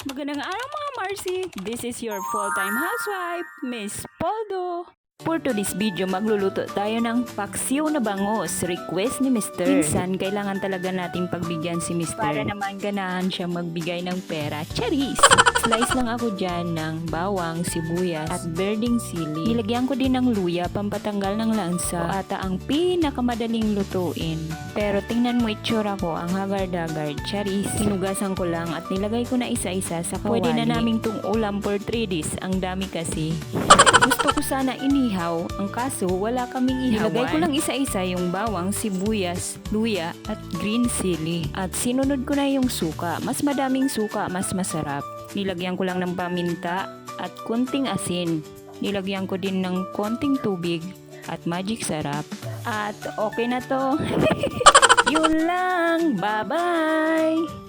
Magandang araw mga Marcy! This is your full-time housewife, Miss Poldo. For today's video, magluluto tayo ng paksiw na bangus. Request ni Mr. Minsan, kailangan talaga nating pagbigyan si Mr. Para naman ganahan siya magbigay ng pera. Charis! Slice lang ako dyan ng bawang, sibuyas, at berding sili. Nilagyan ko din ng luya, pampatanggal ng lansa. O ata ang pinakamadaling lutuin. Pero tingnan mo itsura ko, ang hagar-dagar. Charis! Hinugasan ko lang at nilagay ko na isa-isa sa kawali. Pwede na naming tung ulam for 3 days. Ang dami kasi. Gusto ko sana inihaw, ang kaso wala kaming ihawan. Nilagay ko lang isa-isa yung bawang, sibuyas, luya at green chili. At sinunod ko na yung suka. Mas madaming suka, mas masarap. Nilagyan ko lang ng paminta at konting asin. Nilagyan ko din ng konting tubig at magic sarap. At okay na to. Yun lang. Bye-bye!